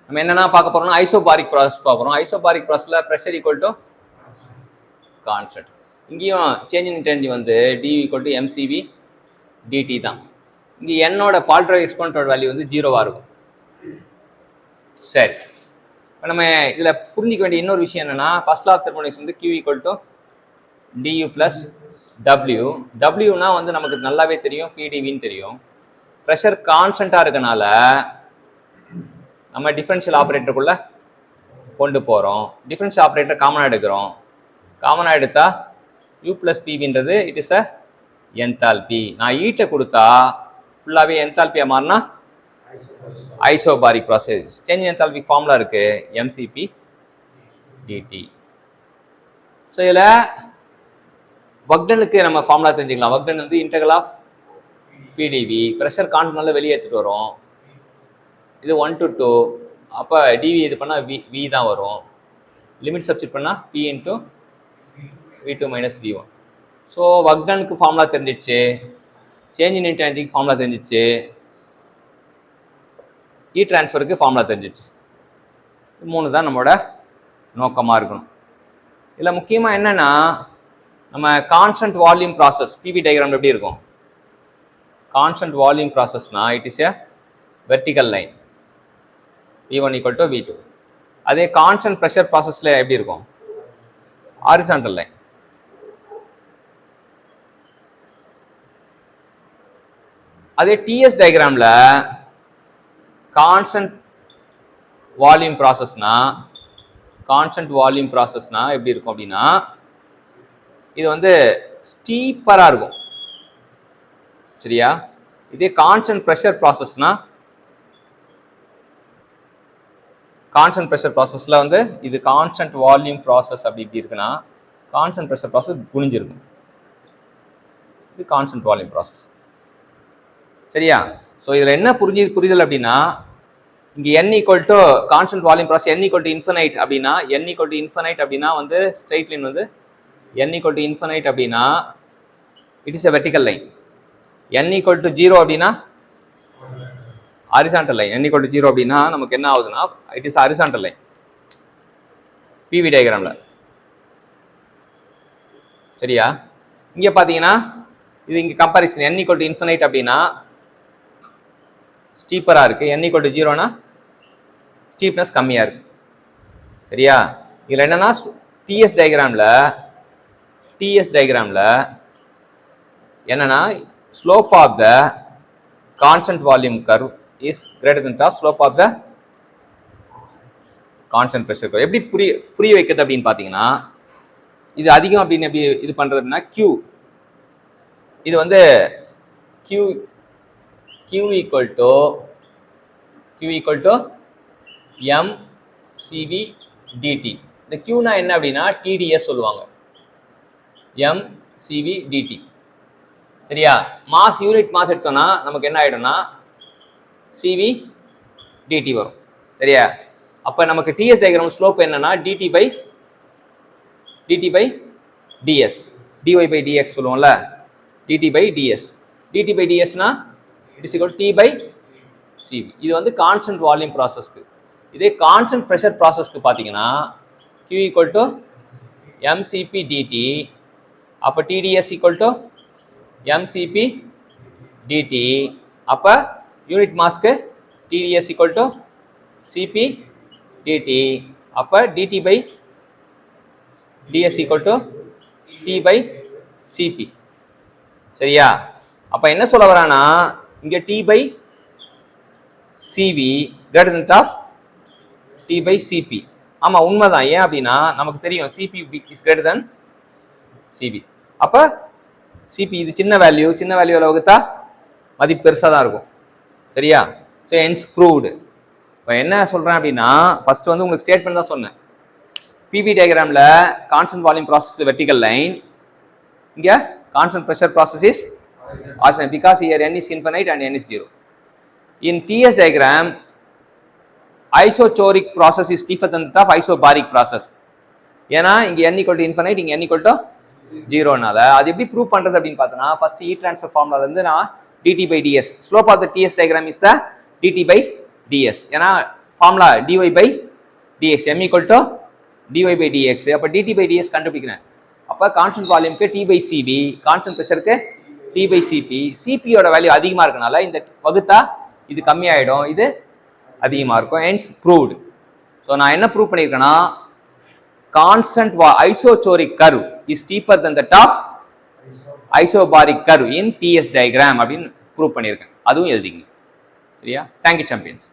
நம்ம என்னென்ன பார்க்க போறோம்னா ஐசோபாரிக் ப்ராசஸ் பார்க்க போகிறோம். ஐசோபாரிக் ப்ராசஸில் ப்ரெஷர் ஈக்குவல் டு கான்ஸ்டன்ட். இங்கேயும் சேஞ்ச் இன் எனர்ஜி வந்து D equal to M C V D T தான். இங்கே என்னோட பால்ட்ரோ எக்ஸ்போனன்டோட வேல்யூ வந்து 0வா இருக்கும். சரி, இப்போ நம்ம இதில் புரிஞ்சிக்க வேண்டிய இன்னொரு விஷயம் என்னன்னா, ஃபர்ஸ்ட் லா ஆஃப் தெர்மோடைனமிக்ஸ் வந்து Q equal to dU plus W. டபிள்யூனா வந்து நமக்கு நல்லாவே தெரியும், பிடிவின்னு தெரியும். ப்ரெஷர் கான்ஸ்டண்ட்டாக இருக்கனால நம்ம டிஃபரன்ஷியல் ஆப்ரேட்டருக்குள்ள கொண்டு போகிறோம். டிஃபரன்ஷியல் ஆப்ரேட்டர் காமனாக எடுக்கிறோம். காமனாக எடுத்தா யூ ப்ளஸ் பிவின்றது இட் இஸ் அ என்தால்பி. நான் ஈட்டை கொடுத்தா ஃபுல்லாகவே என்தால்பியாக மாறினா ஐசோபாரிக் ப்ராசஸ். சேஞ்ச் என்தால்பிக் ஃபார்முலா இருக்கு எம்சிபி டிடி. ஸோ இதில் வக்டனுக்கு நம்ம ஃபார்முலா தெரிஞ்சுக்கலாம். வக்டன் வந்து இன்டெக்ரல் ஆஃப் பிடிவி. ப்ரெஷர் கான்ஸ்டன்ட்னால வெளியே எடுத்துகிட்டு வரும். இது 1 to 2. அப்போ டிவி இது பண்ணால் வி தான் வரும். லிமிட் சப்ஸ்டிட் பண்ணால் P into V2 minus V1. So வக்டனுக்கு ஃபார்முலா தெரிஞ்சிச்சு, சேஞ்ச் இன் எனர்ஜிக்கு ஃபார்முலா தெரிஞ்சிச்சு, இ டிரான்ஸ்ஃபருக்கு ஃபார்முலா தெரிஞ்சிச்சு. 3 தான் நம்மளோட நோக்கமாக இருக்கணும். இதில் முக்கியமாக என்னென்னா, நம்ம constant volume process PV diagram எப்படி இருக்கும்? கான்ஸ்டன்ட் வால்யூம் ப்ராசஸ்னா it is a vertical line V1 equal to V2. அதே கான்ஸ்டன்ட் ப்ரெஷர் ப்ராசஸில் எப்படி இருக்கும்? Horizontal line. அதே டிஎஸ் டயக்ராமில் கான்ஸ்டன்ட் வால்யூம் ப்ராசஸ்னா எப்படி இருக்கும் அப்படின்னா, இது வந்து ஸ்டீப்பராக இருக்கும். சரியா? இதே கான்ஸ்டன்ட் ப்ரெஷர் ப்ராசஸ்னா, கான்ஸ்டன்ட் ப்ரெஷர் ப்ராசஸில் வந்து இது கான்ஸ்டன்ட் வால்யூம் ப்ராசஸ் அப்படி இப்படி இருக்குன்னா, கான்ஸ்டன்ட் ப்ரெஷர் ப்ராசஸ் குனிஞ்சிருக்கும். இது கான்ஸ்டன்ட் வால்யூம் ப்ராசஸ். சரியா? ஸோ இதில் என்ன புரிதல் அப்படின்னா, இங்கே n equal to constant volume process n equal to infinite அப்படின்னா, n ஈக்குவல் டு இன்ஃபினைட் அப்படின்னா வந்து ஸ்ட்ரெயிட் லைன் வந்து n ஈக்குவல் டு இன்ஃபினைட் அப்படின்னா it is a vertical line. n equal to 0 அப்படின்னா horizontal line. n equal to 0 அப்படின்னா நமக்கு என்ன ஆகுதுன்னா it is horizontal line PV டயக்ராமில். சரியா? இங்கே பார்த்தீங்கன்னா இது இங்கே comparison n equal to infinite அப்படின்னா ஸ்டீப்பராக இருக்குது, n ஈக்குவல் டு 0னா ஸ்டீப்னஸ் கம்மியாக இருக்குது. சரியா? இதில் என்னென்னா டிஎஸ் டயக்ராமில் என்னன்னா slope of the constant volume curve is greater than of slope of the constant pressure curve. எப்படி புரிய வைக்கிறது அப்படின்னு பார்த்தீங்கன்னா, இது அதிகம் அப்படின்னு எப்படி இது பண்ணுறது அப்படின்னா, இது வந்து Q equal to mCV dt. இந்த Qனா என்ன அப்படின்னா டிடிஎஸ் சொல்லுவாங்க, mCV dt. சரியா? மாஸ் யூனிட் மாஸ் எடுத்தோம்னா நமக்கு என்ன ஆகிடும்னா CV dt வரும். சரியா? அப்போ நமக்கு டிஎஸ் டயக்ராம் ஸ்லோப் என்னன்னா dt by ds, dy by dx சொல்லுவோம்ல, dt பை dsனா it is equal t by CV. இது வந்து கான்ஸ்டன்ட் வால்யூம் ப்ராசஸ்க்கு. இதே கான்ஸ்டன்ட் ப்ரெஷர் ப்ராசஸ்க்கு பார்த்தீங்கன்னா Q equal to mCP dt. அப்போ TDS equal to mCP dt. அப்போ யூனிட் மாஸ்க்கு TDS equal to CP dt. அப்போ dt by ds equal to t by CP. சரியா? அப்போ என்ன சொல்ல வரானா, இங்கே t by CV greater than of t by CP. ஆமாம், உண்மைதான். ஏன் அப்படின்னா நமக்கு தெரியும் CP is greater than CP. அப்போ CP இது சின்ன வேல்யூவில் வகுத்தா மதிப்பு பெருசாக தான் இருக்கும். சரியா? So hence proved. இப்போ என்ன சொல்கிறேன் அப்படின்னா, ஃபர்ஸ்ட் வந்து உங்களுக்கு ஸ்டேட்மெண்ட் தான் சொன்னேன். பிவி டயக்ராமில் constant volume process vertical line, இங்கே constant pressure process is horizontal because here n is infinite and n is 0. In TS diagram, isochoric process is stiffer than that of isobaric process. ஏன்னா இங்கே n equal to infinite, இங்கே n equal to 0னால அது எப்படி prove பண்ணுறது அப்படின்னு பார்த்தோன்னா, first இ transfer formula வந்து நான் dt by ds, slope of the TS diagram is the dt by ds. ஏன்னா formula dy by dx m equal to dy by dx. அப்போ dt by ds கண்டுபிடிக்கிறேன். அப்போ கான்ஸ்டன்ட் வால்யூம்க்கு t by cv, கான்ஸ்டன்ட் ப்ரெஷருக்கு t by cp. cpயோட value அதிகமாக இருக்கனால இந்த வகுத்தா இது கம்மியாயிடும், இது அதிகமாக இருக்கும். Hence proved. ஸோ நான் என்ன ப்ரூவ் பண்ணியிருக்கேன்னா constant isochoric curve is steeper than that of isobaric curve in ts diagram அப்படின்னு ப்ரூவ் பண்ணியிருக்கேன். அதுவும் எழுதிங்க. சரியா? Thank you champions.